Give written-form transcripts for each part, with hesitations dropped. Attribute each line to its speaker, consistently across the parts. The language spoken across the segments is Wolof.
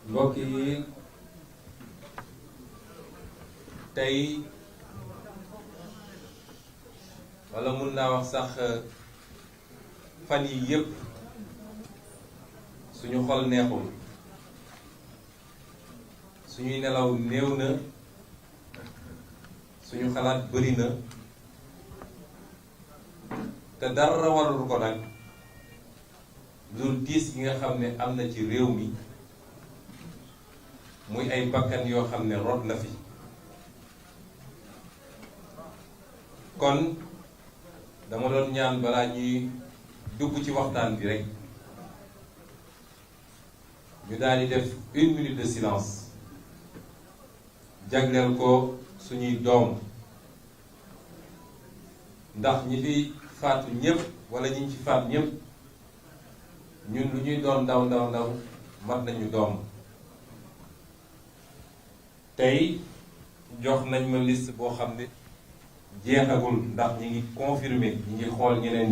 Speaker 1: mbokk yi tey wala mun naa wax sax fan yi yépp suñu xol neexul suñuy nelaw néew na suñu xalaat bëri na te dara warul ko nag loolu tiis gi nga xam ne am na ci réew mi muy ay bakkan yoo xam ne rot na fi kon dama doon ñaan balaa ñuy dugg ci waxtaan bi rek ñu daal di def 1 minute de silence jagleel ko suñuy doom ndax ñi fi faatu ñëpp wala ñi ci faat ñëpp ñun lu ñuy doon ndaw ndaw ndaw mat nañu doom tey jox nañ ma liste boo xam ne jeexagul ndax ñi ngi confirmer ñi ngi xool ñeneen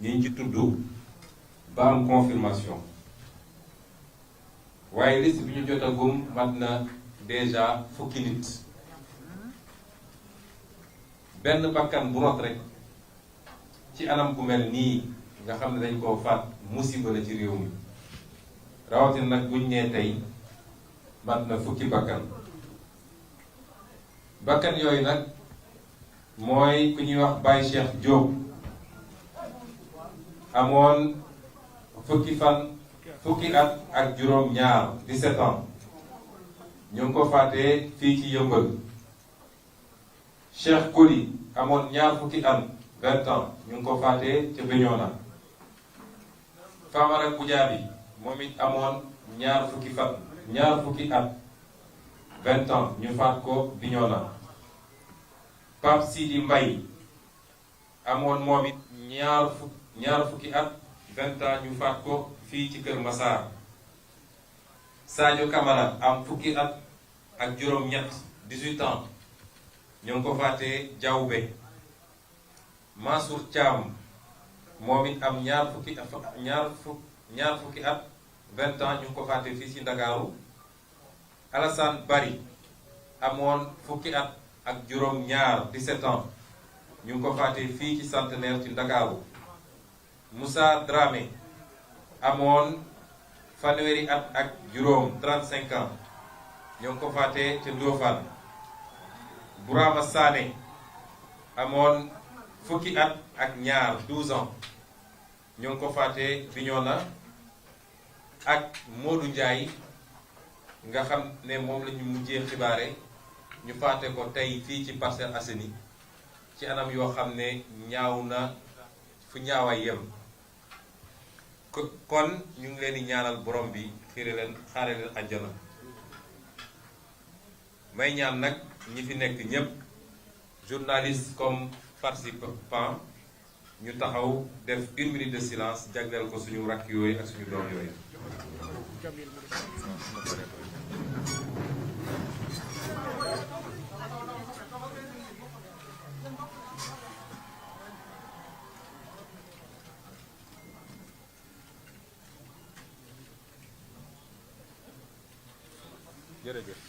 Speaker 1: ñi ci tudd ba am confirmation waaye liste bi ñu jotagum mat na déjà fukki nit benn bakkan bu rot rek ci anam ku mel nii nga xam ne dañ koo faat musiba la ci réew mi rawatina nag buñ nee tey mat na fukki bakkan yooyu nag mooy ku ñuy wax Baye Cheikh Diop amoon fukki at ak juróom-ñaar 17 ans ñu ngi ko faatee fii ci Yëmbal. Cheikh Koli amoon ñaar fukki at 20 ans ñu ngi ko faatee ca Bignona. Famara Goudiaby moom it amoon ñaar fukki at 20 ans ñu faat ko Bignona. Pape Sidi Mbaye amoon moom it ñaar fukki at 20 ans ñu faat ko fii ci Kër Massar. Sadio Camara am fukki at ak juróom-ñett 18 ans ñu ngi ko faatee Diaoubé. Mansour Thiam moom it am ñaar fukki at 20 ans ñu ngi ko faatee fii ci Ndakaaru. Alassane Bari amoon fukki at ak juróom-ñaar 17 ans ñu ngi ko faatee fii ci Centenaire ci Ndakaaru. Moussa Dramé amoon fanweeri at ak juróom 35 ans ñu ngi ko faatee ca Ndofane. Bourama Sané amoon fukki at ak ñaar 12 ans ñu ngi ko faatee Bignona. ak Modou Ndiaye nga xam ne moom la ñu mujjee xibaare ñu faate ko tey fii ci Parcelles Assainies ci anam yoo xam ne ñaaw na fu ñaawaay yem. kon ñu ngi leen di ñaanal borom bi xaare leen àjjana. may ñaan nag ñi fi nekk ñépp journaliste comme participant ñu taxaw def 1 minute de silence jagleel ko suñu rakk yooyu ak suñu doom yooyu. jërëjëf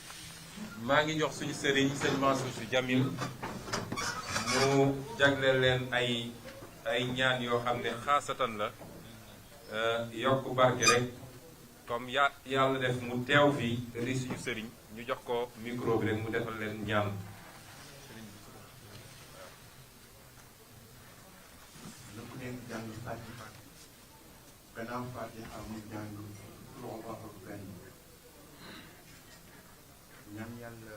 Speaker 1: maa ngi jox suñu sëriñ sëñ Mansour Sy Djamil mu jagleel leen ay ñaan yoo xam ne xaasatan la yokk barke rek comme yàlla def mu teew fii te di suñu sëriñ ñu jox ko micro bi rek mu defal leen ñaan.
Speaker 2: na ku nekk jàng Fatiha gannaaw Fatiha mu jàng ñaan yàlla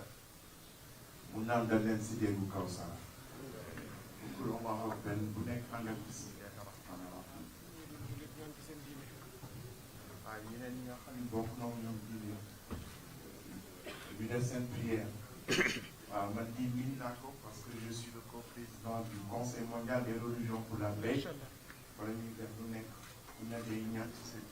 Speaker 2: mu nandal leen si déggu Kawsara pour wax benn bu nekk àndal ci waaye ñeneen ñi nga xam ne bokk na ñoom diine ñu def seen prière waaw man di miin naa ko parce que je suis le co-président du conseil mondial des religions pour la paix wala ñuy def lu nekk ñu ne day ñaan ci seen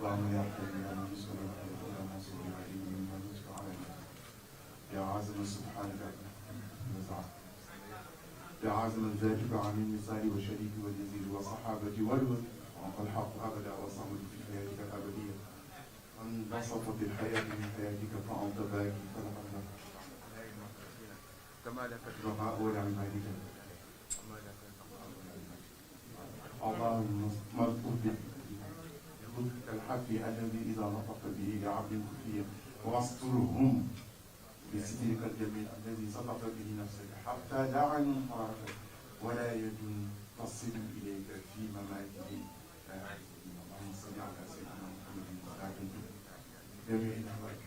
Speaker 2: اللهم يا رب ورسولها إنما نزل علينا يا عازم سبحانك نزعت يا عازم ذاتك عن النساء والشريك واليزيد والصحابة والوزن وأنت الحق أبدا وصمد في حياتك الأبدية انبسطت الحياة من حياتك فأنت باقي فلقد كما لك البقاء ولعبادك اللهم ملطف الحق الذي إذا نطق به لعبد خفي واسترهم بسترك الجميل الذي سطق به نفسك حتى لا عين حركت ولا يد تصل إليك في مماته اللهم صل على سيدنا محمد وعلى جميع الأهوال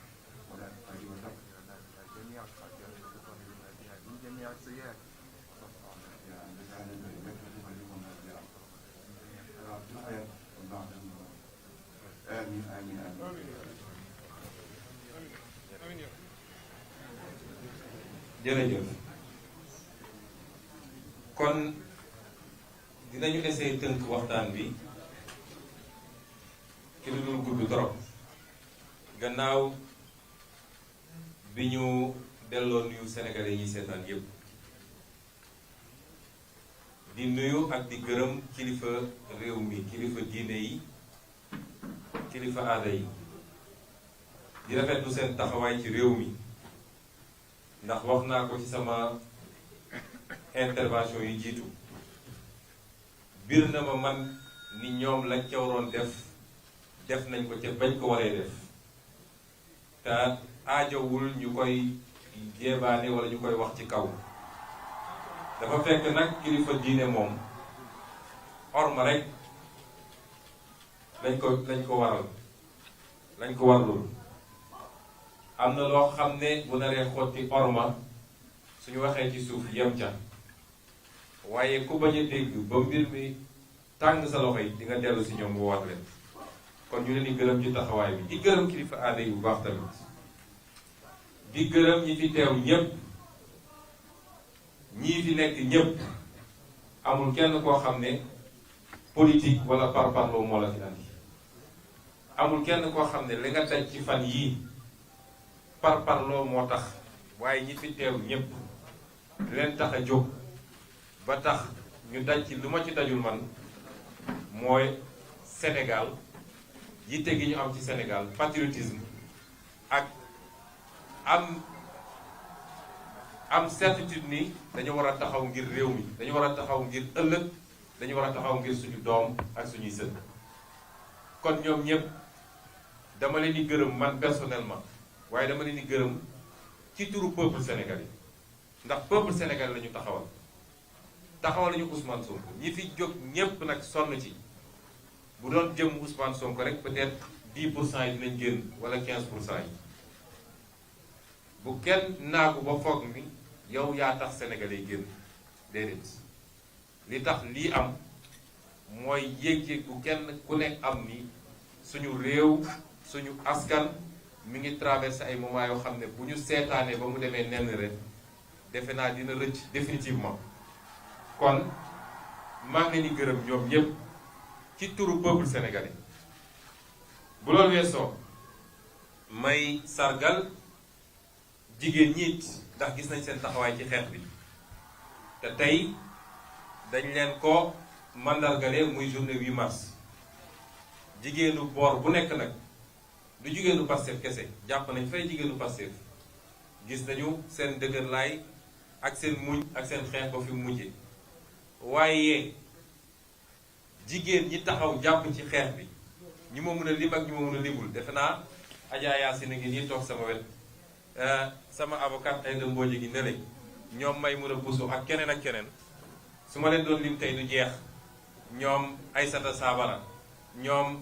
Speaker 2: ولا تقل وتقل جميع الخطيئات من جميع السيئات آمين آمين آمين
Speaker 1: jërëjëf kon dinañu essayer tënk waxtaan bi ci lu dul gudd trop gannaaw bi ñu delloo nuyu sénégalais yi seetaan yépp di nuyu ak di gërëm kilifa réew mi kilifa diine yi kilifa aada yi di rafetlu seen taxawaay ci réew mi ndax wax naa ko ci sama intervention yi jiitu biir na ma man ni ñoom lañ ca waroon def nañ ko ca bañ ko waree def te aajowul ñu koy jéebaane wala ñu koy wax ci kaw dafa fekk nag kilifa diine moom orma rek lañ ko warlul am na loo xam ne bu naree xotti orma suñu waxee ci suuf yem ca waaye ku bañ a dégg ba mbir mi tàng sa loxo yi di nga dellu si ñoom woowaat leen kon ñu leen di gërëm ci taxawaay bi di gërëm kilifa aada yi bu baax tamit di gërëm ñi fi teew ñépp ñii fi nekk ñépp amul kenn koo xam ne politique wala parparloo moo la fi andi amul kenn koo xam ne li nga daj ci fan yii parparloo moo tax waaye ñi fi teew ñépp leen tax a jóg ba tax ñu daj ci lu ma ci dajul man mooy Sénégal yitte gi ñu am ci Sénégal patriotisme ak am certitude ni dañu war a taxaw ngir réew mi dañu war a taxaw ngir ëllëg dañu war a taxaw ngir suñu doom ak suñuy sët kon ñoom ñëpp dama leen di gërëm man personnellement waaye dama leen di gërëm ci turu peuple sénégalais ndax peuple sénégalais la ñu taxawal nañu Ousmane Sonko ñi fi jóg ñépp nag sonn ci bu doon jëm Ousmane Sonko rek peut-être 10% yi dinañ génn wala 15% yi bu kenn naagu ba foog ni yow yaa tax sénégalais génn déedéet li tax lii am mooy yéeg-yéeg bu kenn ku nekk am ni suñu réew suñu askan mi ngi traversé ay moments yoo xam ne bu ñu seetaanee ba mu demee nenn rek defe naa dina rëcc définitivement kon maa ngi leen di gërëm ñoom ñëpp ci turu peuple sénégalais bu loolu weesoo may sargal jigéen ñiit ndax gis nañ seen taxawaay ci xeex bi te tey dañ leen ko mandargale muy journée 8 mars jigéenu boor bu nekk nag du jigéenu Pastef kese jàpp nañ fay jigéenu Pastef gis nañu seen dëgërlaay ak seen muñ ak seen xeex ba fi mujje waaye jigéen ñi taxaw jàpp ci xeex bi ñi ma mën a lim ak ñi ma mën a limul defe naa Adja Yacine ngi nii toog sama wet sama avocat ay dëmbooji gi nele ñoom may mën a busu ak keneen su ma leen doon lim tey du jeex ñoom Aïssata Sabara ñoom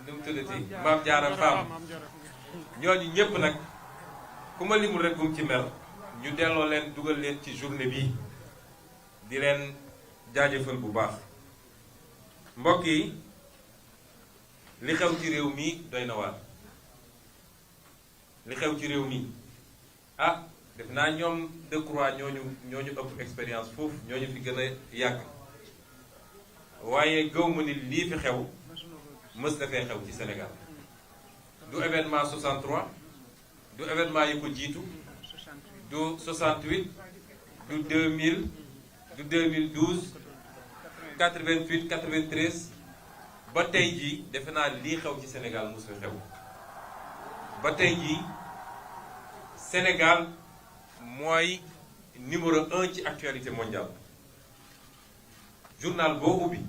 Speaker 1: nu mu tuddati Maam Jaara Faam ñooñu ñépp nag ku ma limul rek bu mu ci mer ñu delloo leen dugal leen ci journée bi di leen jaajëfal bu baax mbokk yi li xew ci réew mi doy na waar li xew ci réew mi def naa ñoom Decroix ñooñu ëpp expérience foofu ñooñu fi gën a yàgg waaye gëw ma ni lii fi xew mës na fee xew ci Sénégal du événement 63 du événement yi ko jiitu du 68 du 2000 du 2012 88 93 ba tey jii defe naa lii xew ci Sénégal mosu fi xew ba tey jii Sénégal mooy numéro 1 ci actualité mondiale journal boo ubbi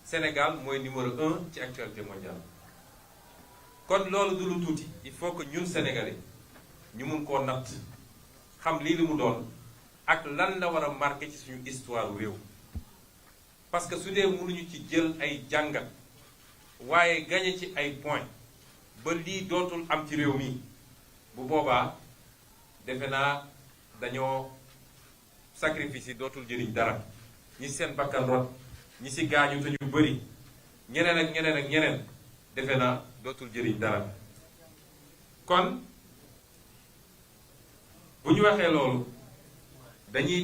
Speaker 1: Sénégal mooy numéro 1 ci actualité mondiale kon loolu du lu tuuti il faut que ñun sénégalais ñu mun koo natt xam lii li mu doon ak lan la war a marqué ci suñu histoire réew parce que su dee mënuñu ci jël ay jàngat waaye gañe ci ay points ba lii dootul am ci réew mi bu boobaa defe naa dañoo sacrifice yi dootul jëriñ dara ñi seen bakkan rot ñi si gaañu te ñu bëri ñeneen ak ñeneen ak ñeneen defe naa dootul jëriñ dara kon bu ñu waxee loolu dañuy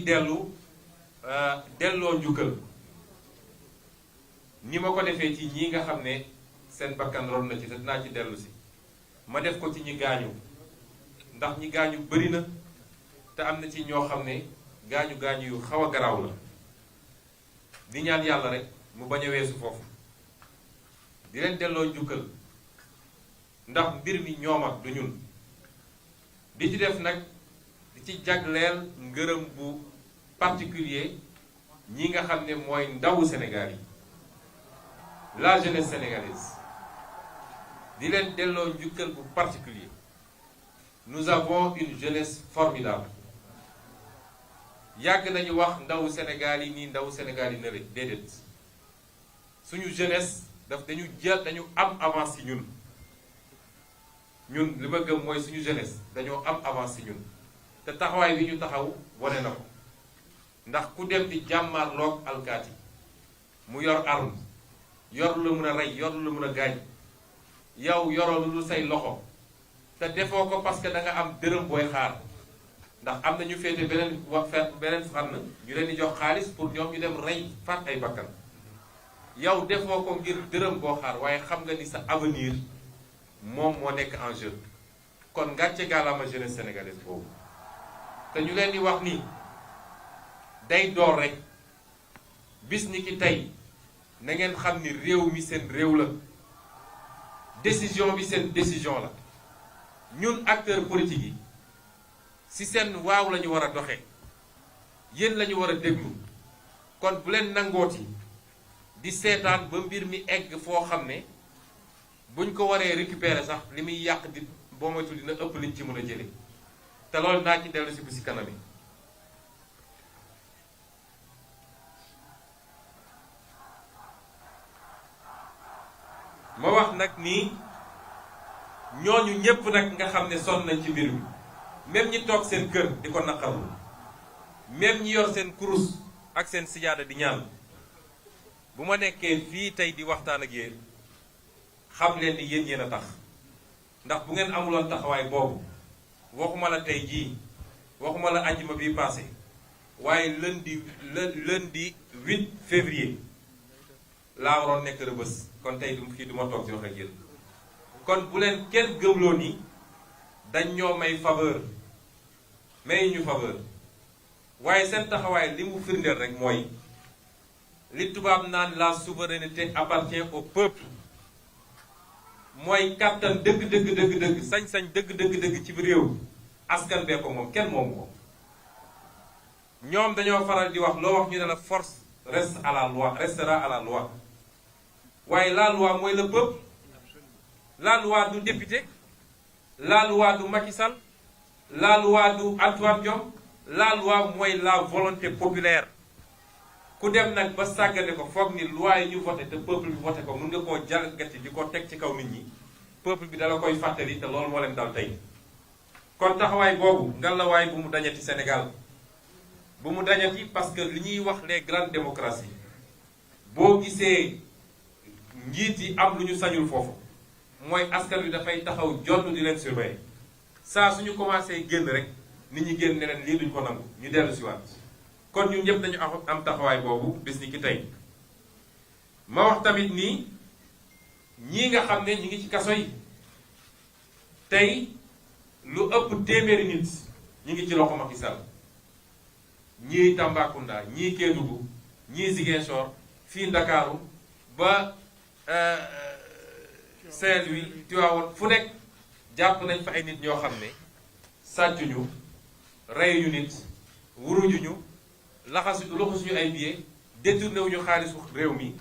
Speaker 1: delloo njukkal ni ma ko defee ci ñi nga xam ne seen bakkan ron na ci te dinaa ci dellu si ma def ko ci ñi gaañu ndax ñi gaañu bëri na te am na ci ñoo xam ne gaañu yu xaw a garaaw la di ñaan yàlla rek mu bañ a weesu foofu di leen delloo njukkal ndax mbir mi ñoom ak du ñun di ci def nag di ci jagleel ngërëm bu particulier ñi nga xam ne mooy ndawu Sénégal yi la jeunesse sénégalaise di leen delloo njukkal bu particulier nous avons une jeunesse formidable yàgg nañu wax ndawu Sénégal yi nii ndawu Sénégal yi nële déedéet suñu jeunesse dañu am avance ci ñun li ma gëm mooy suñu jeunesse dañoo am avance ci ñun te taxawaay bi ñu taxaw wane na ko ndax ku dem di jàmmarloog alkaati mu yor arme yor lu la mën a rey yor lu la mën a gaañ yow yoroo lu say loxo te defoo ko parce que da nga am dërëm booy xaar ndax am na ñu féete beneen fànn ñu leen di jox xaalis pour ñoom ñu dem rey faat ay bakkan yow defoo ko ngir dërëm boo xaar waaye xam nga ni sa avenir moom moo nekk en jeu kon ngàcce gaalaama jeunesse sénégalaise boobu te ñu leen di wax ni day door rek bis ni ki tey na ngeen xam ni réew mi seen réew la décision bi seen décision la ñun acteurs politiques yi si seen waaw la ñu war a doxe yéen la ñu war a déglu kon bu leen nangooti di seetaan ba mbir mi egg foo xam ne buñ ko waree récupérer sax li muy yàq di boo moytul dina ëpp liñ ci mën a jële te loolu naa ci dellu si bu si kanam yi ma wax nag nii ñooñu ñépp nag nga xam ne sonn nañ ci mbir mi même ñi toog seen kër di ko naqarlu même ñi yor seen kurus ak seen sijaada di ñaan bu ma nekkee fii tey di waxtaan ak yéen xam leen ni yéen a tax ndax bu ngeen amuloon taxawaay boobu waxuma la tey jii waxuma la àjjuma bii passé waaye lundi 8 février laa waroon nekk Rebeuss kon tey fii du ma toog di wax ak yéen kon bu leen kenn gëmloo ni dañ ñoo may faveur may ñu faveur waaye seen taxawaay li mu firndeel rek mooy li tubaab naan la souveraineté appartient au peuple mooy kàttan dëgg sañ-sañ dëgg ci réew askan bee ko moom kenn moomu ko ñoom dañoo faral di wax loo wax ñu ne la force reste à la loi restera à la loi waaye la loi mooy le peuple la loi du député la loi du Macky Sall la loi du Antoine Diome la loi mooy la volonté populaire ku dem nag ba sàggane ko foog ni loi yi ñu voté te peuple bi voté ko mun nga koo jalgati di ko teg ci kaw nit ñi peuple bi dala koy fàttali te loolu moo leen dal tey kon taxawaay boobu ngalawaay bu mu dañati Sénégal bu mu dañati parce que li ñuy wax les grandes démocraties boo gisee njiit yi am lu ñu sañul foofu mooy askan wi dafay taxaw jonn di leen surveiller saa suñu commencé génn rek nit ñi génn ne leen lii duñ ko nangu ñu dellu si waat kon ñun ñëpp dañu am taxawaay boobu bis ni ki tey ma wax tamit nii ñii nga xam ne ñi ngi ci kaso yi tey lu ëpp téeméeri nit ñi ngi ci loxo Macky Sall ñii Tambacounda ñii Kédougou ñii Ziguinchor fii Ndakaaru ba Saint-Louis Tivaouane fu nekk jàpp nañ fa ay nit ñoo xam ne sàccuñu reyuñu nit wurujuñu laxasuñu ay billets détourné wuñu xaalisu réew mi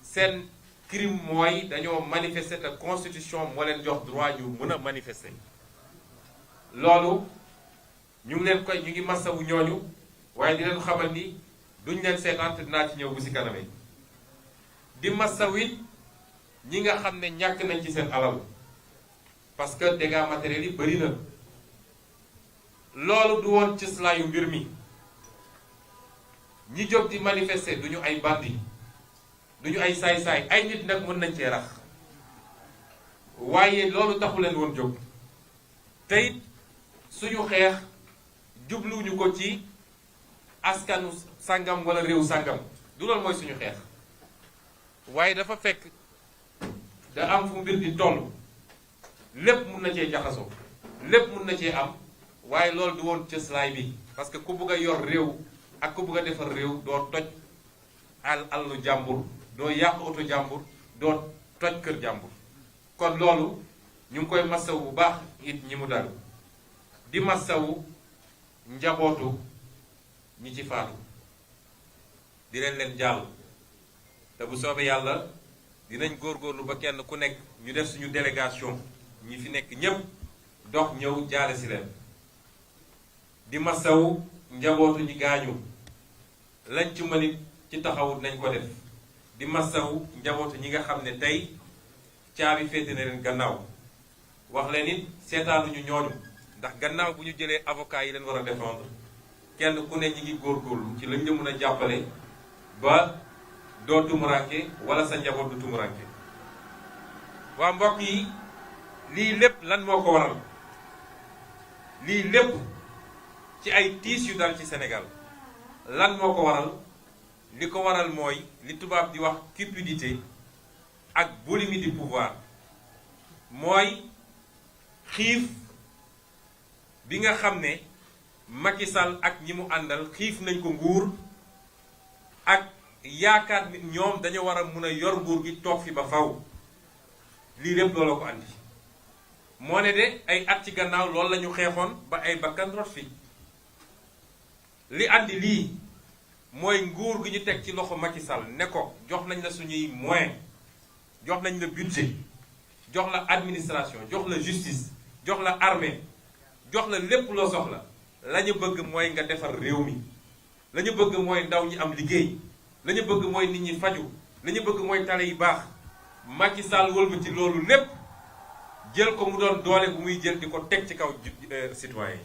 Speaker 1: seen crime mooy dañoo manifester te constitution moo leen jox droit ñu mën a manifester. loolu ñu ngi masawu ñooñu waaye di leen xamal ni duñ leen seetaan te dinaa ci ñëw bu si kaname di masawu it ñi nga xam ne ñàkk nañ ci seen alal parce que dégâts matériels yi bëri na. loolu du woon cëslaayu mbir mi ñi jóg di manifester duñu ay bandi duñu ay saay-saay ay nit nag mën nañ cee rax waaye loolu taxu leen woon jóg tey suñu xeex jubluwuñu ko ci askanu sàngam wala réew sàngam du loolu mooy suñu xeex waaye dafa fekk da am fu mbir di toll lépp mun na cee jaxasoo lépp mun na cee am waaye loolu du woon cëslaay bi parce que ku bëgg a yor réew ak ku bëgg a defar réew doo toj alalu jàmbur doo yàq oto jàmbur doo toj kër jàmbur kon loolu ñu ngi koy masawu bu baax it ñi mu dal di masawu njabootu ñi ci faatu di leen jàll te bu soobee yàlla dinañ góorgóorlu ba kenn ku nekk ñu def suñu délégation ñi fi nekk ñépp dox ñëw jaale si leen di masawu njabootu ñi gaañu lañ ci mënit ci taxawut nañ ko def di masawu njabootu ñi nga xam ne tey caabi féete na leen gannaaw wax leen it seetaanuñu ñooñu ndax gannaaw bu ñu jëlee avocat yi leen war a défendre kenn ku ne ñi ngi góorgóorlu ci lañ la mën a jàppale ba doo tumuranke wala sa njaboot du tumuranke waa mbokk yi lii lépp lan moo ko waral lii lépp ci ay tiis yu dal ci Sénégal lan moo ko waral li ko waral mooy li tubaab di wax cupidité ak boulimie du pouvoir mooy xiif bi nga xam ne Macky Sall ak ñi mu àndal xiif nañ ko nguur ak yaakaar nit ñoom dañoo war a mun a yor nguur gi toog fi ba faw lii lépp looloo ko andi moo ne de ay at ci gannaaw loolu la ñu xeexoon ba ay bakkan rot fi li andi lii mooy nguur gi ñu teg ci loxo Macky Sall ne ko jox nañ la suñuy moyen jox nañ la budget jox la administration jox la justice jox la armée jox la lépp loo soxla la ñu bëgg mooy nga defar réew mi la ñu bëgg mooy ndaw ñi am liggéey la ñu bëgg mooy nit ñi faju la ñu bëgg mooy tale yi baax Macky Sall wëlbati loolu lépp jël ko mu doon doole bu muy jël di ko teg ci kaw citoyen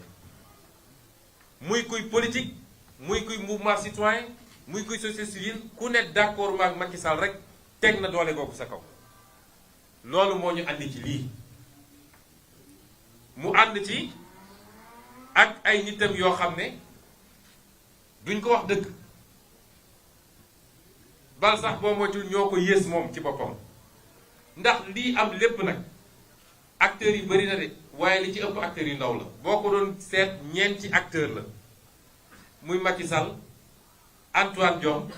Speaker 1: yi muy kuy politique muy kuy mouvement citoyen muy kuy société civile ku ne d'accord maak Macky Sall rek teg na doole googu sa kaw loolu moo ñu andi ci lii mu ànd ci ak ay nitam yoo xam ne duñ ko wax dëgg bal sax boo moytul ñoo ko yées moom ci boppam ndax lii am lépp nag acteurs yi bari na de waaye li ci ëpp acteurs yu ndaw la boo ko doon seet ñeenti acteur la muy Macky Sall Antoine Diome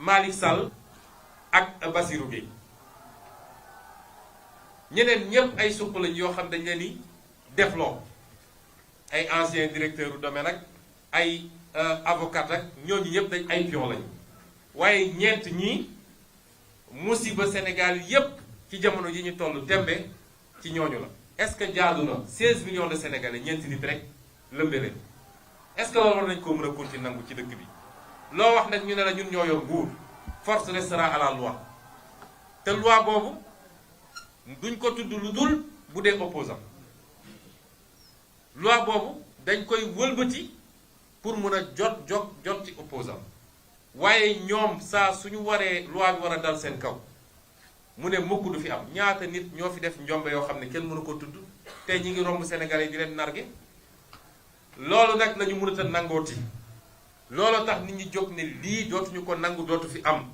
Speaker 1: Malick Sall ak Bassirou Gueye ñeneen ñépp ay suq lañ yoo xam dañ leen di defloo ay ancien directeur u domaine ak ay avocat ak ñooñu ñëpp dañ ay pion lañu waaye ñeent ñii musiba Sénégal yépp ci jamono ji ñu toll tembe ci ñooñu la est-ce que jaadu na 16 millions de Sénégalais ñeenti nit rek lëmbe leen est-ce que loolu war nañ koo mën a continuer nangu ci dëkk bi loo wax nag ñu ne la ñun ñoo yor nguur force restera à la loi te loi boobu duñ ko tudd lu dul bu dee opposant loi boobu dañ koy wëlbati pour mën a jot ci opposant waaye ñoom saa suñu waree loi bi war a dal seen kaw mu ne mukk du fi am ñaata nit ñoo fi def njombe yoo xam ne kenn mënu ko tudd te ñi ngi romb Sénégalais di leen narge loolu nag nañu mënut a nangooti loolu tax nit ñi jóg ne lii dootuñu ko nangu dootu fi am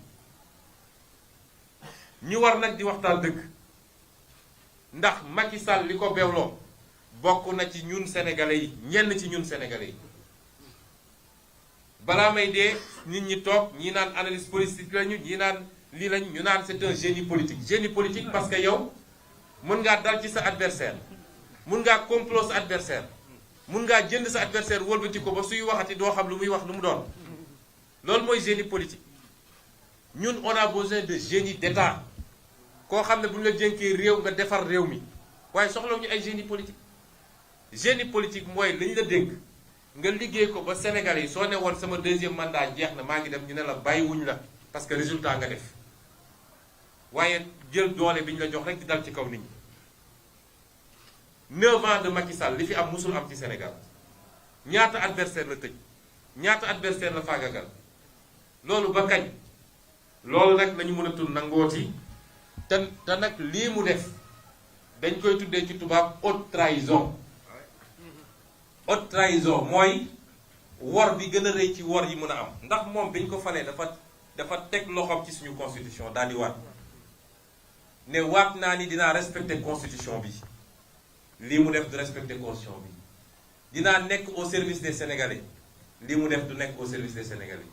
Speaker 1: ñu war nag di waxtaan dëgg ndax Macky Sall li ko bewloo bokk na ci ñun sénégalais yi ñenn ci ñun sénégalais yi balaa may dee nit ñi toog ñii naan analyse politique lañu ñii naan lii lañ ñu naan c'est un génie politique parce que yow mën ngaa dal ci sa adversaire mën ngaa complot sa adversaire mën ngaa jënd sa adversaire wëlbati ko ba suy waxati doo xam lu muy wax lu mu doon loolu mooy génie politique ñun on a besoin de génie d'état koo xam ne bu ñu la jënkee réew nga defar réew mi waaye soxla ñu ay génie politique mooy lañ la dénk nga liggéey ko ba Sénégalais yi soo ne woon sama deuxième mandat jeex na maa ngi dem ñu ne la bàyyiwuñ la parce que résultat nga def waaye jël doole bi ñu la jox rek di dal ci kaw nit ñi 9 ans de Macky Sall li fi am musul am ci Sénégal ñaata adversaire la tëj ñaata adversaire la faagagal loolu ba kañ loolu nag lañu mën a tudd nangooti te nag lii mu def dañ koy tuddee ci tubaab haute trahison haute trahison mooy wor bi gën a rëy ci wor yi mën a am ndax moom biñ ko falee dafa teg loxoom ci suñu constitution daal di waat ne waat naa ni dinaa respecter constitution bi lii mu def du respecter constitution bi dinaa nekk au service des sénégalais lii mu def du nekk au service des sénégalais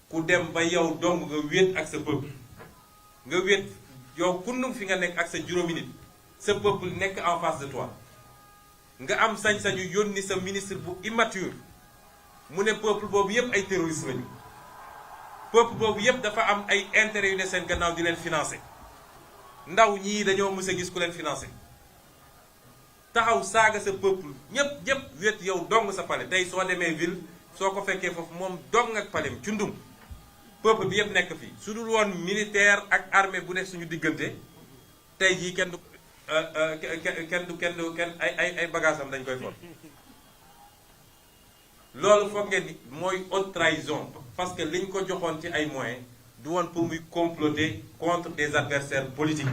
Speaker 1: ku dem ba yow dong nga wéet ak sa peuple nga wéet yow kundum fi nga nekk ak sa juróomi nit sa peuple nekk en face de toi nga am sañ-sañu yónni sa ministre bu immature mu ne peuple boobu yépp ay terroristes lañu peuple boobu yépp dafa am ay intérêts yu ne seen gannaaw di leen financer ndaw ñii dañoo mës a gis ku leen financer taxaw saaga sa peuple ñépp wéet yow dong sa palais tey soo demee ville soo ko fekkee foofu moom dong ak palais cundum peuple bi yépp nekk fii su dul woon militaire ak armée bu nekk suñu diggante tey jii kenn ay bagages am dañ koy for loolu foog ngeen ni mooy haute trahison parce que liñ ko joxoon ci ay moyens du woon pour muy comploter contre des adversaires politiques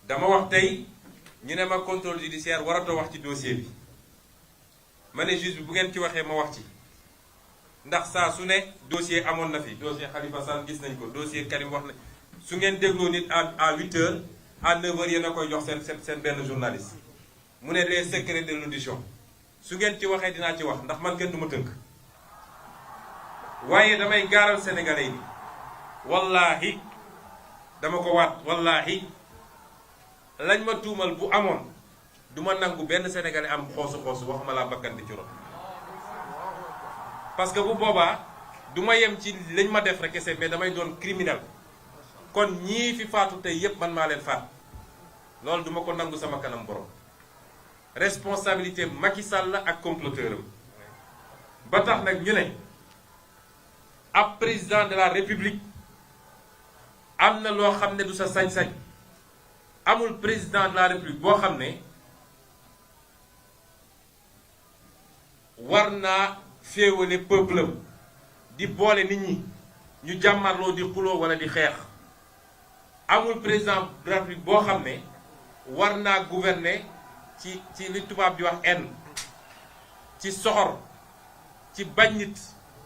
Speaker 1: dama wax tey ñu ne ma contrôle judiciaire waratoo wax ci dossier bi ma ne juge bi bu ngeen ci waxee ma wax ci ndax saa su ne dossier amoon na fi dossier Khalifa Sall gis nañ ko dossier Karim wax na su ngeen dégloo nit à 8 heures à 9 heures yéen a koy jox seen benn journaliste mu ne les secrets de l'audition su ngeen ci waxee dinaa ci wax ndax man kenn du ma tënk waaye damay gaaral sénégalais yi wallaahi dama ko waat wallaahi lañ ma tuumal bu amoon du ma nangu benn sénégalais am xoosu waxuma laa bakkan di ci ron parce que bu boobaa du ma yem ci lañ ma def rek kese mais damay doon criminel kon ñii fi faatu tey yépp man maa leen faat loolu duma ko nangu sama kanam borom responsabilité Macky Sall la ak comploteur am ba tax nag ñu ne ab président de la république am na loo xam ne du sa sañ-sañ amul président de la république boo xam ne war naa féewale peuple am di boole nit ñi ñu jàmmarloo di xuloo wala di xeex amul président de la république boo xam ne war naa gouverner ci li tubaab di wax haine ci soxor ci bañ nit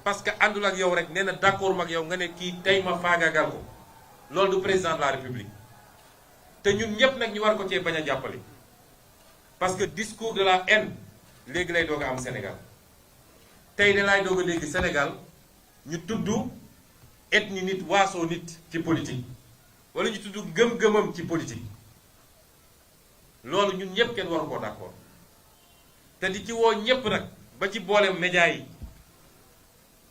Speaker 1: parce que àndul ak yow rek nee na d'accord mag yow nga ne kii tey ma faagaagal ko loolu du président de la république te ñun ñépp nag ñu war ko cee bañ a jàppale parce que discours de la haine léegi lay doog a am Sénégal tey de laay doog a léegi Sénégal ñu tudd ethnie nit waasoo nit ci politique wala ñu tudd gëm-gëmam ci politique loolu ñun ñëpp kenn waru koo d'accord te di ci woo ñëpp nag ba ci boole média yi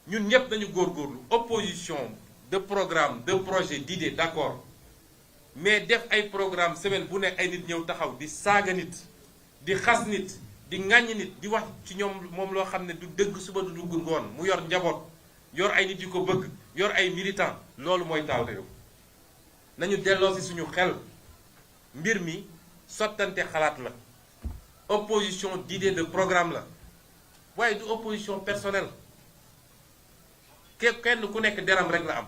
Speaker 1: ñun ñëpp dañu góorgóorlu opposition de programme de projet d'idée d'accord mais def ay programme semaine bu ne ay nit ñëw taxaw di saaga nit di xas nit di ŋàññ nit di wax ci ñoom moom loo xam ne du dëgg suba du dugg ngoon mu yor njaboot yor ay nit yu ko bëgg yor ay militant loolu mooy taal réew nañu delloo si suñu xel mbir mi sottante xalaat la opposition d'idée de programme la waaye du opposition personnelle kenn ku nekk deram rek la am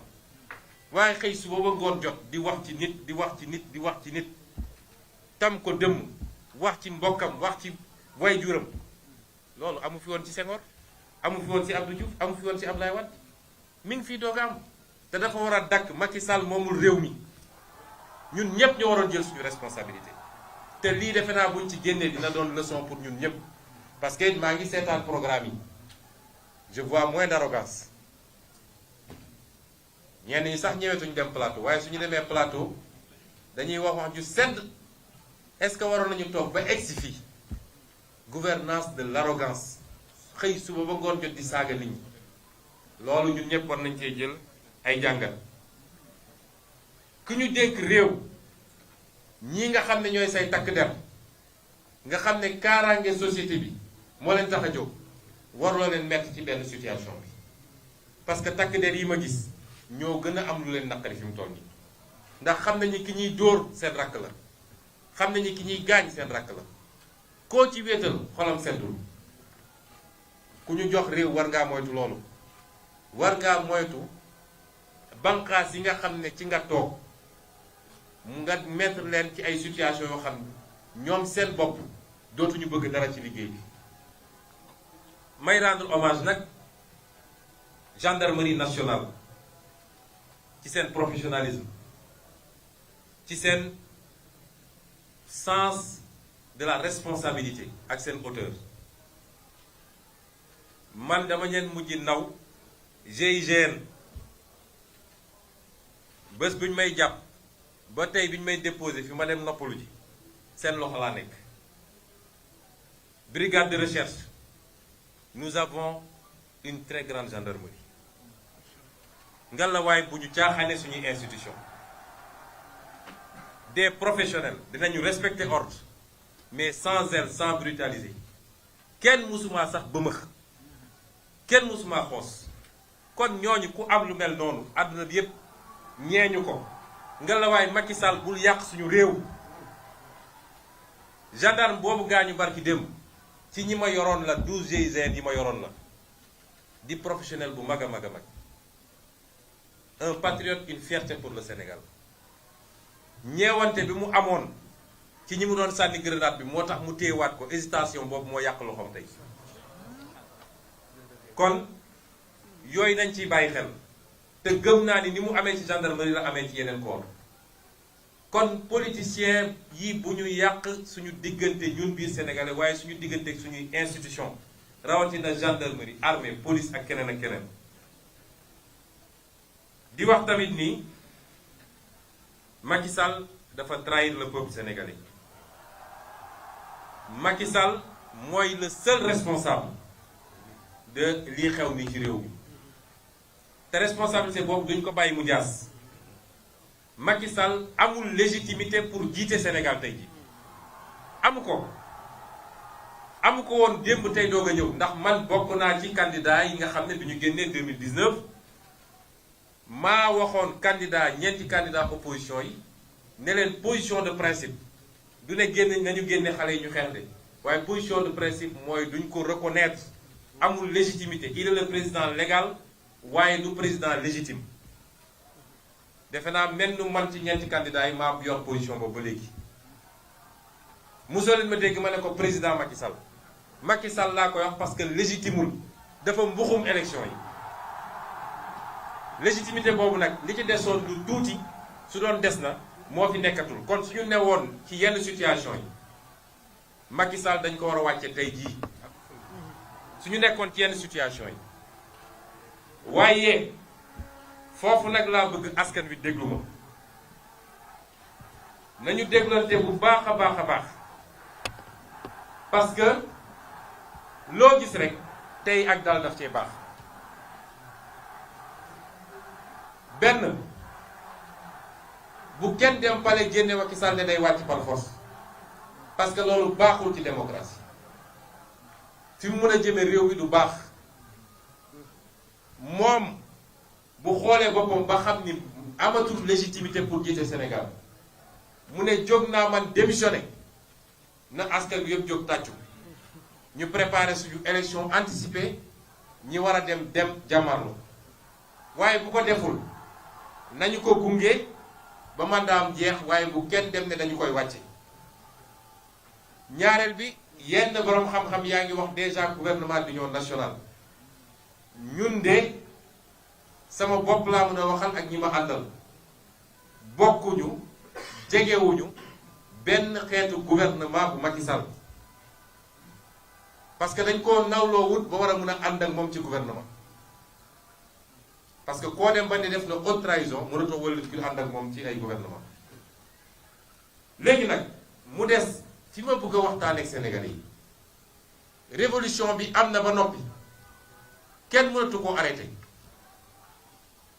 Speaker 1: waaye xëy suba ba ngoon jot di wax ci nit di wax ci nit di wax ci nit tam ko dëmm wax ci mbokkam wax ci waajuram loolu amu fi woon ci Senghor amu fi woon ci Abdou Diouf amu fi woon ci Abdoulaye Wade mi ngi fii doog a am te dafa war a dakk Macky Sall moomul réew mi ñun ñëpp ñoo waroon jël suñu responsabilité te lii defe naa buñ ci génnee dina doon leçon pour ñun ñëpp parce que maa ngi seetaan programme yi je vois moins d'arrogance ñenn ñi sax ñëwetuñu dem plateau waaye suñu demee plateau dañuy wax ju sedd est-ce que waroon nañu toog ba egsi fii gouvernance de l'arrogance xëy suba ba ngoon jot di saaga nit ñi loolu ñun ñëpp war nañ cee jël ay jàngat ku ñu dénk réew ñii nga xam ne ñooy say takk der nga xam ne kaaraange société bi moo leen tax a jóg warloo leen mettre ci benn situation bi parce que takk der yi ma gis ñoo gën a am lu leen naqari fi mu toll nii ndax xam nañu ki ñuy dóor seen rakk la xam nañu ki ñuy gaañ seen rakk la koo ci wéetal xolam seddul ku ñu jox réew war ngaa moytu loolu war ngaa moytu banqaas yi nga xam ne ci nga toog nga mettre leen ci ay situation yoo xam ne ñoom seen bopp dootuñu bëgg dara ci liggéey bi may rendre hommage nag gendarmerie nationale ci seen professionnalisme ci seen sens de la responsabilité ak seen hauteur man dama leen mujj naw GIGN bés bu ñu may jàpp ba tey bi ñu may déposé fi ma dem noppalu ji seen loxo laa nekk brigade de recherche nous avons une très grande gendarmerie ngalawaay bu ñu caaxaane suñuy institution des professionnels dinañu respecter ordre mais sans zèle sans brutaliser kenn mësumaa sax bëmëx kenn mësumaa xoos kon ñooñu ku am lu mel noonu àdduna bi yépp ñeeñu ko ngalawaay Macky Sall bul yàq suñu réew gendarme boobu gaañu barki démb ci ñi ma yoroon la 12 GIGN yi ma yoroon la di professionnel bu mag a mag a mag un patriote une fierté pour le Sénégal ñeewante bi mu amoon ci ñi mu doon sànni grenade bi moo tax mu téyewaat ko hésitation boobu moo yàq loxoom tey kon yooyu nañ ciy bàyyi xel te gëm naa ni mu amee ci gendarmerie la amee ci yeneen corps kon politicien yi bu ñu yàq suñu diggante ñun biir sénégalais waaye suñu diggante ak suñuy institution rawatina gendarmerie armée police ak keneen ak keneen di wax tamit ni Macky Sall dafa trahir le peuple sénégalais Macky Sall mooy le seul responsable de lii xew ni ci réew mi te responsabilité boobu duñ ko bàyyi mu jaas Macky Sall amul légitimité pour jiite Sénégal tey ji amu ko woon démb tey doog a ñëw ndax man bokk naa ci candidat yi nga xam ne bi ñu génnee 2019 maa waxoon candidat ñeenti candidat opposition yi ne leen position de principe du ne génn nañu génne xale yi ñu xeex de waaye position de principe mooy duñ ko reconnaître amul légitimité il est le président légal waaye du président légitime defe naa mel nu man ci ñeenti candidats yi maa yor position boobu ba léegi mosoo leen ma dégg ma ne ko président Macky Sall laa koy wax parce que légitimul dafa mbuxum élection yi légitimité boobu nag li ci desoon lu tuuti su doon des na moo fi nekkatul kon suñu newoon ci yenn situation yi Macky Sall dañ ko war a wàcce tey jii suñu nekkoon ci yenn situation yi waaye foofu nag laa bëgg askan wi déglu ma nañu déglante bu baax a baax a baax parce que loo gis rek tey ak dal daf cee baax benn bu kenn dem pale génne Macky Sall ne day wàcc par force parce que loolu baaxul ci démocratie fi mu mën a jëme réew mi du baax moom bu xoolee boppam ba xam ni amatul légitimité pour jiite Sénégal mu ne jóg naa man démissionné na askan bi yëpp jóg tàccu ñu préparer suñu élection anticipée ñi war a dem jàmmarlu waaye bu ko deful nañu ko gunge ba mandaam jeex waaye bu kenn dem ne dañu koy wàcce ñaareel bi yenn borom xam-xam yaa ngi wax déjà gouvernement d'union nationale ñun de sama bopp laa mën a waxal ak ñi ma àndal bokkuñu jegewuñu benn xeetu gouvernement bu Macky Sall parce que dañ koo nawloo wut ba war a mun a ànd ak moom ci gouvernement parce que koo dem ba ni def na haute trahison mënatoo wëllu ku ànd ak moom ci ay gouvernement léegi nag mu des fi ma bëgg a waxtaan ak Sénégalais yi révolution bi am na ba noppi kenn mënatu koo arrêté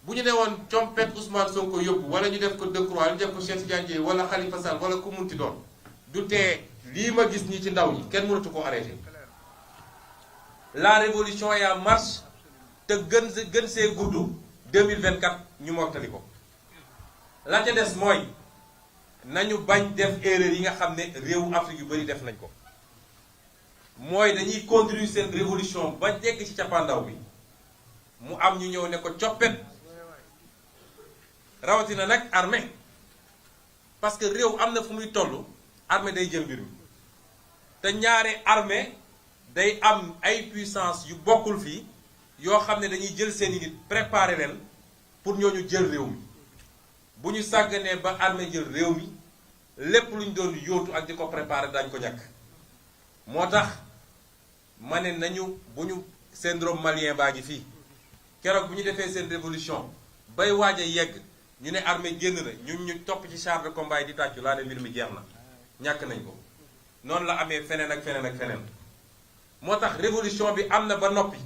Speaker 1: bu ñu ne woon compet Ousmane Sonko yóbbu wala ñu def ko Decroix ñu def ko Cheikh Tidiane Dièye wala Khalifa Sall wala ku munti doon du tee lii ma gis ñi ci ndaw ñi kenn mënatu koo arrêté la révolution est en marche te gën see gudd 2024 ñu mottali ko la ca des mooy nañu bañ def erreur yi nga xam ne réewu Afrique yu bari def nañ ko mooy dañuy conduire seen révolution ba jegg ci cappaandaw bi mu am ñu ñëw ne ko coppet rawatina nag armée parce que réew am na fu muy toll armée day jël mbir mi te ñaare armée day am ay puissance yu bokkul fii yoo xam ne dañuy jël seeni nit préparer leen pour ñooñu jël réew mi bu ñu sàgganee ba armée jël réew mi lépp lu ñu doon yóotu ak di ko préparer dañ ko ñàkk moo tax ma ne nañu bu ñu syndrome malien baa ngi fii keroog bu ñu defee seen révolution bay waaj a yegg ñu ne armée génn na ñun ñu topp ci char de combat yi di tàccu laa ne mbir mi jeex na ñàkk nañ ko noonu la amee feneen ak feneen ak feneen moo tax révolution bi am na ba noppi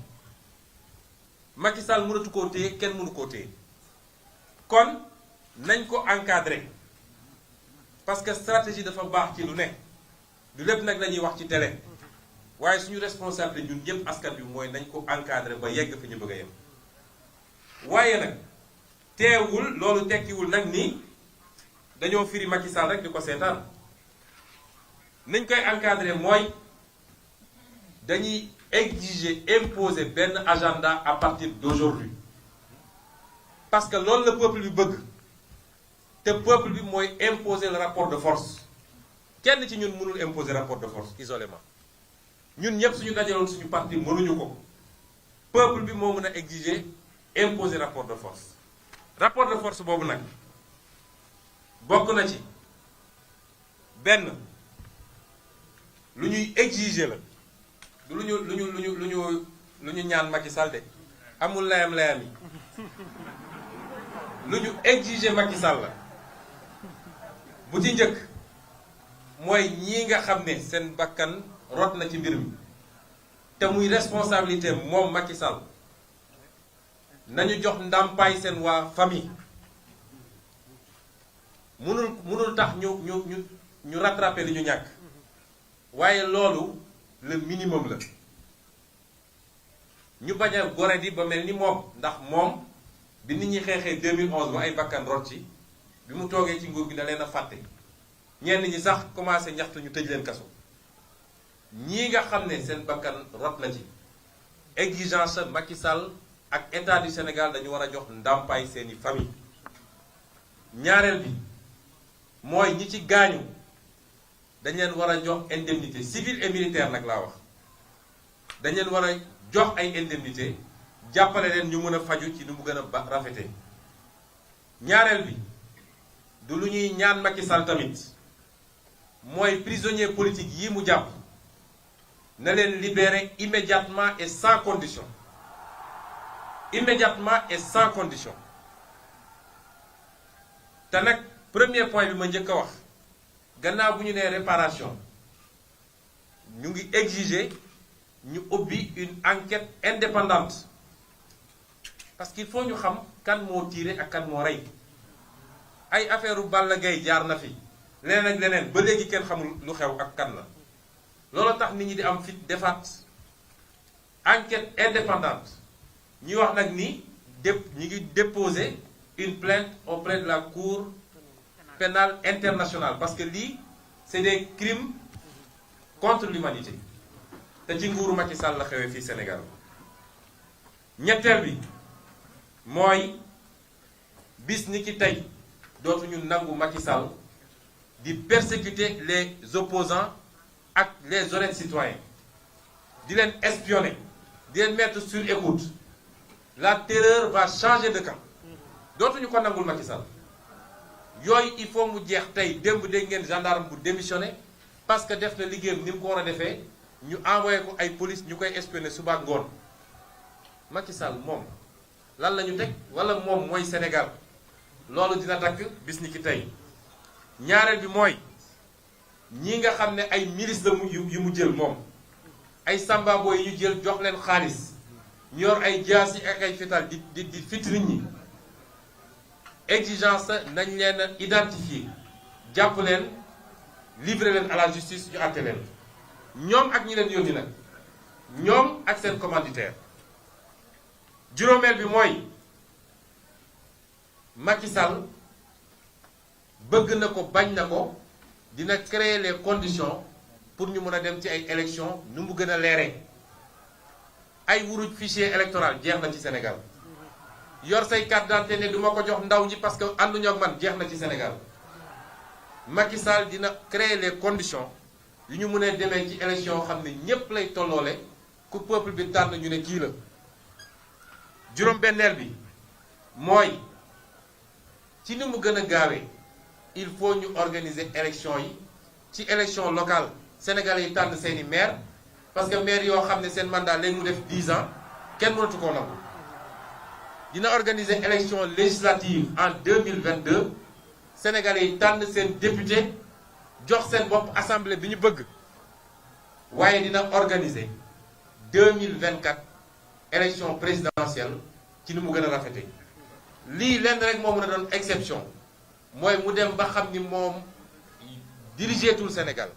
Speaker 1: Macky Sall mënatu koo téye kenn mënu koo téye kon nañ ko encadrer parce que stratégie dafa baax ci lu ne du lépp nag la ñuy wax ci télé waaye suñu responsabilité ñun ñëpp askan bi mooy nañ ko encadrer ba yegg fi ñu bëgg a yem waaye nag teewul loolu tekkiwul nag ni dañoo firi Macky Sall rek di ko seetaan nañ koy encadrer mooy dañuy exiger imposer benn agenda à partir d'aujourd'hui parce que loolu la peuple bi bëgg te peuple bi mooy imposer le rapport de force kenn ci ñun mënul imposer rapport de force isolément ñun ñëpp suñu dajaloon suñu parti mënuñu ko peuple bi moo mën a exiger imposer rapport de force boobu nag bokk na ci benn lu ñuy exiger la du lu ñu ñaan Macky Sall de amul layam yi lu ñu exiger Macky Sall la bu ci njëkk mooy ñii nga xam ne seen bakkan rot na ci mbir mi te muy responsabilité moom Macky Sall nañu jox ndàmpaay seen waa famille mënul tax ñu rattraper li ñu ñàkk waaye loolu le minimum la ñu bañ a gore di ba mel ni moom ndax moom bi nit ñi xeexee 2011 ba ay bakkan rot ci bi mu toogee ci nguur gi da leen a fàtte ñenn ñi sax commencé ñaxtu ñu tëj leen kaso ñii nga xam ne seen bakkan rot na ci exigence Macky Sall ak état du Sénégal dañu war a jox ndàmpaay seeni famille ñaareel bi mooy ñi ci gaañu dañ leen war a jox indemnité civile et militaire nag laa wax dañ leen war a jox ay indemnité jàppale leen ñu mën a faju ci nu mu gën a rafetee ñaareel bi du lu ñuy ñaan Macky Sall tamit mooy prisonnier politique yi mu jàpp na leen libérer immédiatement et sans condition te nag premier point bi ma njëkk a wax gannaaw bu ñu nee réparation ñu ngi exiger ñu ubbi une enquête indépendante parce qu'il faut ñu xam kan moo tiré ak kan moo rey ay affaire u Balla Gaye jaar na fi leneen ak leneen ba léegi kenn xamul lu xew ak kan la loolu tax nit ñi di am fit defaat enquête indépendante ñuy wax nag ni ñi ngi déposer une plainte auprès de la Cour pénale internationale parce que lii c'est des crimes contre l'humanité te ci nguuru Macky Sall la xewee fii Sénégal ñetteel bi mooy bis ni ki tey dootuñu nangu Macky Sall di persécuter les opposants ak les honnêtes citoyens di leen espionner di leen mettre sur écoute la terreur va changer de camp dootuñu ko nangul Macky Sall yooyu il faut mu jeex tey. démb dégg ngeen gendarme bu démissionné parce que def na liggéeyam ni mu ko war a defee ñu envoyé ko ay police ñu koy espionné suba ak ngoon. Macky Sall moom lan la ñu teg wala moom mooy Sénégal loolu dina dakk bis ni ki tey. ñaareel bi mooy ñi nga xam ne ay milices la yu mu jël moom ay sambabo yi ñu jël jox leen xaalis ñu yor ay jaas yi ak ay fital di fit nit ñi. exigence nañ leen identifier jàpp leen livrer leen à la justice ñu àtte leen ñoom ak ñi leen yónni nag ñoom ak seen commanditaire. juróomeel bi mooy Macky Sall bëgg na ko bañ na ko dina créer les conditions pour ñu mën a dem ci ay élections nu mu gën a leeree. ay wuruj fichier électoral jeex na ci Sénégal yor say carte d'identité ne du ma ko jox ndaw ñi parce que ànduñu ak man jeex na ci Sénégal. Macky Sall dina créer les conditions yu ñu mënee demee ci élection xam ne ñépp lay tolloole ku peuple bi tànn ñu ne kii la. juróom-benneel bi mooy ci ni mu gën a gaawee il faut ñu organiser élection yi ci élection locale sénégalais yi tànn seeni maire parce que maire yoo xam ne seen mandat léegi mu def 10 ans kenn mënatu koo nangu. dina organiser élection législative en 2022 sénégalais yi tànn seen député jox seen bopp assemblée bi ñu bëgg waaye dina organiser 2024 élection présidentielle ci ni mu gën a rafete lii lenn rek moo mën a doon exception mooy mu dem ba xam ni moom dirigeetul Sénégal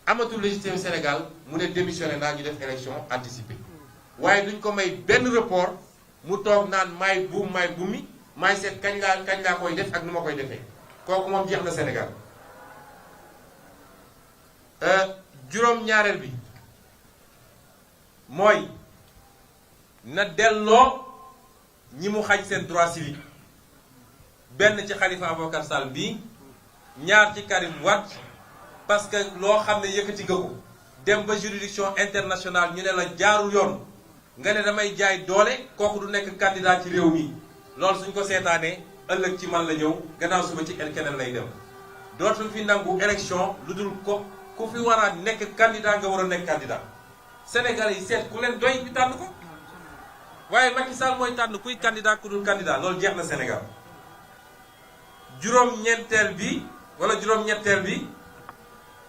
Speaker 1: amatul légitimité Sénégal mu ne démissionné naa ñu def élection anticipée waaye duñ ko may benn report mu toog naan maay buumi maay seet kañ laa koy def ak nu ma koy defee kooku moom jeex na Sénégal. juróom-ñaareel bi mooy na delloo ñi mu xañ seen droit civique benn ci Khalifa Ababacar Sall bii ñaar ci Karim Wade parce que loo xam ne yëkkati nga ko dem ba juridiction internationale ñu ne la jaarul yoon nga ne damay jaay doole kooku du nekk candidat ci réew mi loolu suñ ko seetaanee ëllëg ci man la ñëw gannaaw suba ci keneen lay dem dootul fi nangu élection lu dul ko ku fi war a nekk candidat nga war a nekk candidat Sénégalais yi seet ku leen doy bi tànn ko waaye Macky Sall mooy tànn kuy candidat ku dul candidat loolu jeex na Sénégal. juróom-ñetteel bi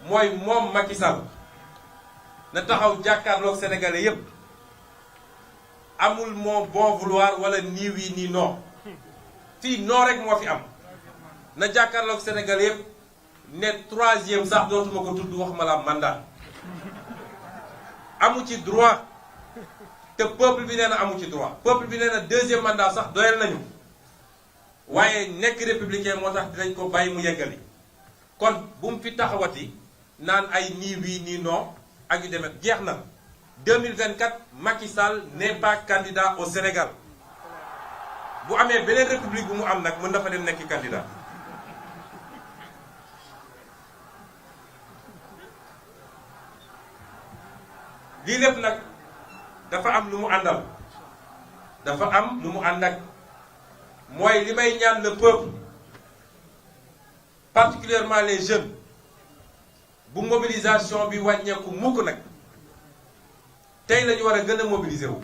Speaker 1: mooy moom Macky Sall na taxaw jàkkaarloog sénégalais yépp amul moo bon vouloir wala nii oui nii non fii non rek moo fi am na jàkkaarloog sénégalais yépp ne troisième sax dootuma ko tudd wax ma la mandat amu ci droit te peuple bi nee na amu ci droit peuple bi nee na deuxième mandat sax doyal nañu waaye nekk républicain moo tax dinañ ko bàyyi mu yeggali kon bu mu fi taxawati naan ay nii oui nii non ak yu demet jeex na 2024 Macky Sall n'est pas candidat au Sénégal bu amee beneen république bu mu am nag mën dafa dem nekk candidat. lii lépp nag dafa am lu mu àndal dafa am lu mu ànd ak mooy li may ñaan le peuple particulièrement les jeunes bu mobilisation bi wàññeeku mukk nag tey la ñu war a gën a mobiliser wu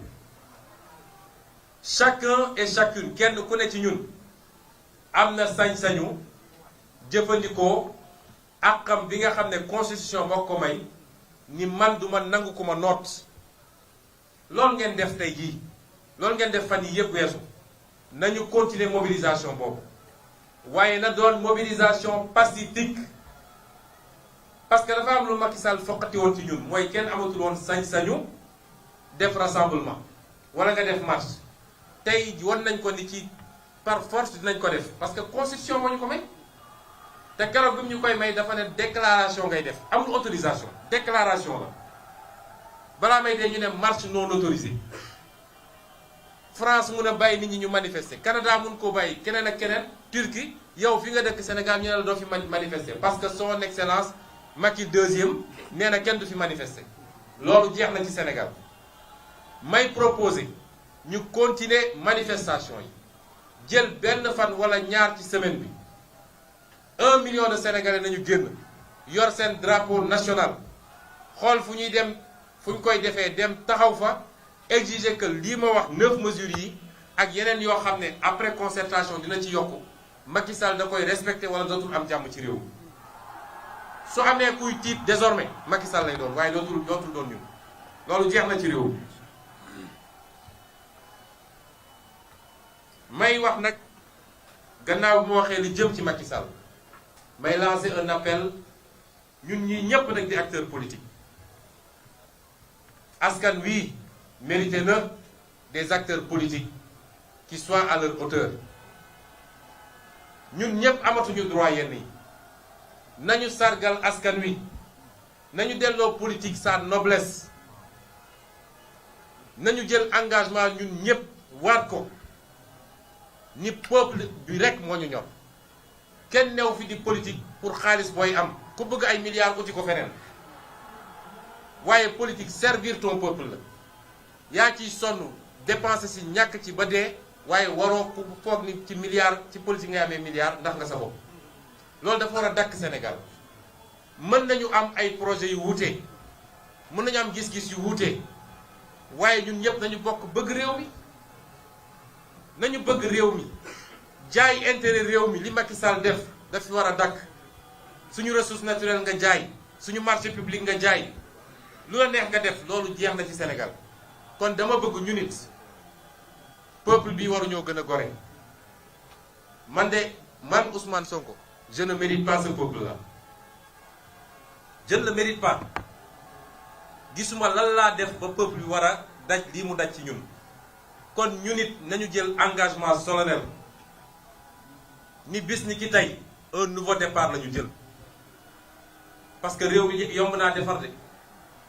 Speaker 1: chacun et chacune kenn ku ne ci ñun am na sañ-sañu jëfandikoo àqam bi nga xam ne constitution boo ko may ni man du ma nangu ko ma noot loolu ngeen def tey jii loolu ngeen def fan yi yëpp weesu nañu continuer mobilisation boobu waaye na doon mobilisation pacifique parce que dafa am lu Macky Sall foqati woon ci ñun mooy kenn amatul woon sañ-sañu def rassemblement wala nga def marche tey won nañ ko ni ci par force dinañ ko def parce que constitution moo ñu ko may te keroog bi mu ñu koy may dafa ne déclaration ngay def amul autorisation déclaration la balaa may dee ñu ne marche non autorisée France mun a bàyyi nit ñi ñu manifester Canada mun koo bàyyi keneen ak keneen Turquie yow fi nga dëkk Sénégal ñu ne la doo fi manifester parce que son excellence Macky deuxième nee na kenn du fi manifester loolu jeex na ci Sénégal may proposer ñu continuer manifestation yi jël benn fan wala ñaar ci semaine bi 1 million de Sénégalais nañu génn yor seen drapeau national xool fu ñuy dem fu ñu koy defee dem taxaw fa exiger que lii ma wax 9 mesures yi ak yeneen yoo xam ne après concertation dina ci yokku Macky Sall da koy respecté wala dootul am jàmm ci réew mi su amee kuy tiit désormais Macky Sall lay doon waaye dootul doon ñun loolu jeex na ci réew mi. may wax nag gannaaw bu ma waxee li jëm ci Macky Sall may lancer un appel ñun ñii ñépp nag di acteur politique askan wi mérité na des acteurs politiques qui soient à leur hauteur ñun ñépp amatuñu droit yenn yi nañu sargal askan wi nañu delloo politique sa noblesse nañu jël engagement ñun ñépp waat ko ni peuple bi rek moo ñu ñor kenn new fi di politique pour xaalis booy am ku bëgg ay milliards uti ko feneen waaye politique servir ton peuple la yaa ciy sonn dépenser si ñàkk ci ba dee waaye waroo ku foog ni ci milliards ci politique ngay amee milliards ndax nga sa bopp loolu dafa war a dakk Sénégal mën nañu am ay projets yu wuute mën nañu am gis-gis yu wuute waaye ñun ñëpp nañu bokk bëgg réew mi nañu bëgg réew mi jaay intérêt réew mi li Macky Sall def daf fi war a dakk suñu ressource naturelle nga jaay suñu marché public nga jaay lu la neex nga def loolu jeex na ci Sénégal kon dama bëgg ñu nit peuple bi waruñoo gën a gore man Ousmane Sonko je ne mérite pas ce peuple là je ne le mérite pas gisuma lan laa def ba peuple bi war a daj lii mu daj ci ñun kon ñu nit nañu jël engagement solennel ni bis ni ki tey un nouveau départ la ñu jël parce que réew mi yomb naa defar de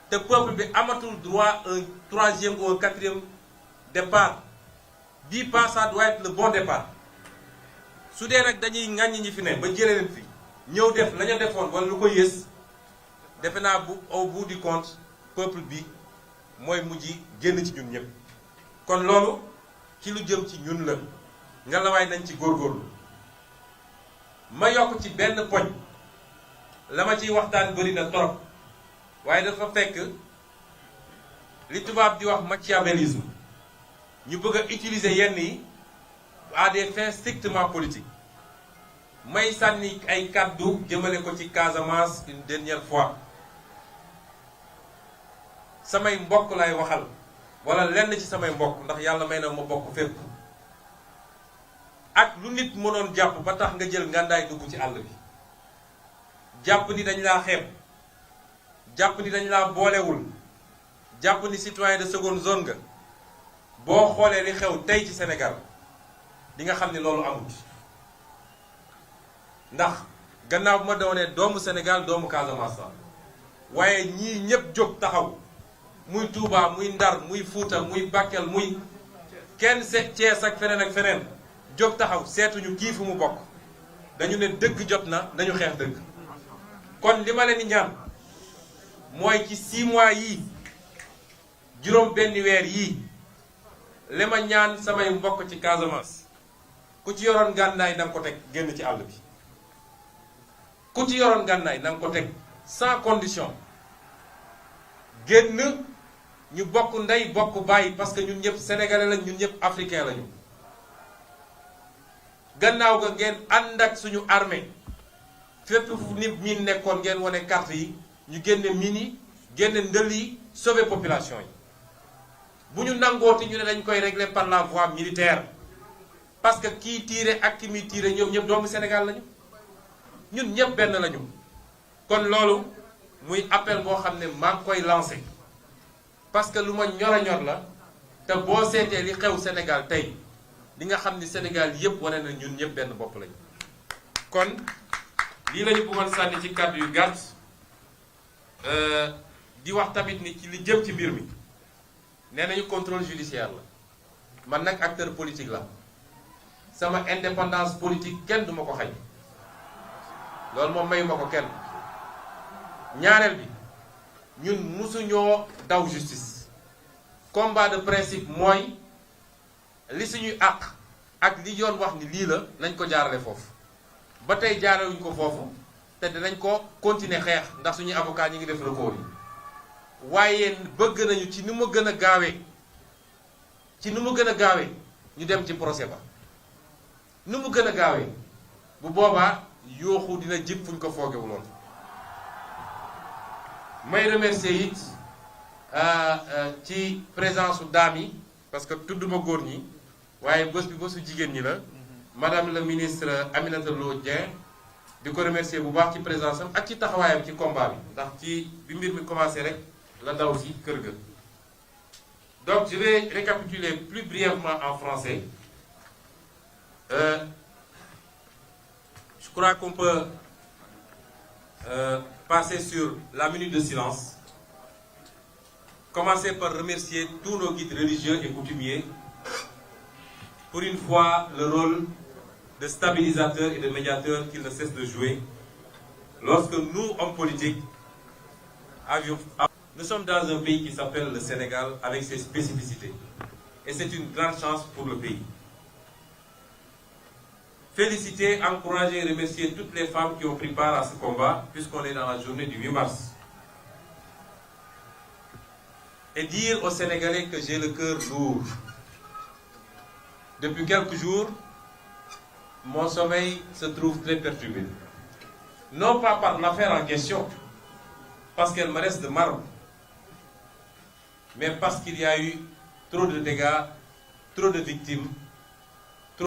Speaker 1: te peuple bi amatul droit un 3e ou un 4e départ bii pas ça doit être le bon départ su dee nag dañuy ŋàññi ñi fi ne ba jëlee leen fi ñëw def la ñu defoon wala lu ko yées defe naa bu au bout du compte peuple bi mooy mujj génn ci ñun ñëpp. kon loolu ci lu jëm ci ñun la nga la waay nañ ci góorgóorlu ma yokk ci benn poñ la ma ciy waxtaan bëri na trop waaye dafa fekk li tubaab di wax machiavélisme ñu bëgg a utiliser yenn yi à des fins strictement politiques may sànni ay kàddu jëmale ko ci Casamance une dernière fois samay mbokk lay waxal wala lenn ci samay mbokk ndax yàlla may na ma bokk fépp ak lu nit mënoon jàpp ba tax nga jël ngàndaay dugg ci àll bi jàpp ni dañ laa xeeb jàpp ni dañ laa boolewul jàpp ni citoyen de seconde zone nga boo xoolee li xew tey ci Sénégal di nga xam ni loolu amut ndax gannaaw bu ma doonee doomu Sénégal doomu Casamance la waaye ñii ñépp jóg taxaw muy Touba muy Ndar muy Fuuta muy Bakel muy kenn Cees ak feneen jóg taxaw seetuñu kii fu mu bokk dañu ne dëgg jot na nañu xeex dëgg kon li ma leen di ñaan mooy ci 6 mois yii juróom benn weer yii li ma ñaan samay mbokk ci Casamance ku ci yoroon gànnaay na nga ko teg génn ci àll bi ku ci yoroon gànnaay na nga ko teg sans condition génn ñu bokk ndey bokk bàyyi parce que ñun ñëpp sénégalais lañ ñun ñëpp africain lañu gannaaw ga ngeen ànd ak suñu armée fépp fu nit miin nekkoon ngeen wane carte yi ñu génne mine yi génne ndël yi sauver population yi bu ñu nangooti ñu ne dañ koy régler par la voie militaire parce que kii tiire ak ki muy tiire ñoom ñëpp doomu Sénégal lañu ñun ñëpp benn lañu kon loolu muy appel boo xam ne maa ngi koy lancé parce que lu ma ñor a ñor la te boo seetee li xew Sénégal tey di nga xam ni Sénégal yëpp wane na ñun ñëpp benn bopp lañu kon lii la ñu bëggoon sànni ci kàddu yu gàtt di wax tamit ni ci li jëm ci mbir mi nee nañu contrôle judiciaire la man nag acteur politique la sama indépendance politique kenn duma ko xañ loolu moom mayu ma ko kenn ñaareel bi ñun musuñoo daw justice combat de principe mooy li suñuy àq ak li yoon wax ni lii la nañ ko jaarale foofu ba tey jaarewuñ ko foofu te dinañ ko continuer xeex ndax suñuy avocat ñi ngi def recours yi waaye bëgg nañu ci ni mu gën a gaawee ñu dem ci procès ba ni mu gën a gaawee bu boobaa yooxu dina jib fuñ ko foogewuloon. may remercier it ci présence su daam yi parce que tudduma góor ñi waaye bés bi bésu jigéen ñi la madame le ministre Aminata Lo Dieng di ko remercier bu baax ci présence am ak ci taxawaayam ci combat bi ndax ci bi mbir mi commencé rek la daw si kër ga. Donc je vais récapituler plus brièvement en français. Je crois qu'on peut passer sur la minute de silence. Commencer par remercier tous nos guides religieux et coutumiers pour une fois le rôle de stabilisateur et de médiateur qu'ils ne cessent de jouer lorsque nous, hommes politiques, avions... Nous sommes dans un pays qui s'appelle le Sénégal avec ses spécificités. Et c'est une grande chance pour le pays. Féliciter, encourager et remercier toutes les femmes qui ont pris part à ce combat, puisqu'on est dans la journée du 8 mars. Et dire aux Sénégalais que j'ai le cœur lourd. Depuis quelques jours, mon sommeil se trouve très perturbé. Non pas par l'affaire en question, parce qu'elle me reste de marbre, mais parce qu'il y a eu trop de dégâts, trop de victimes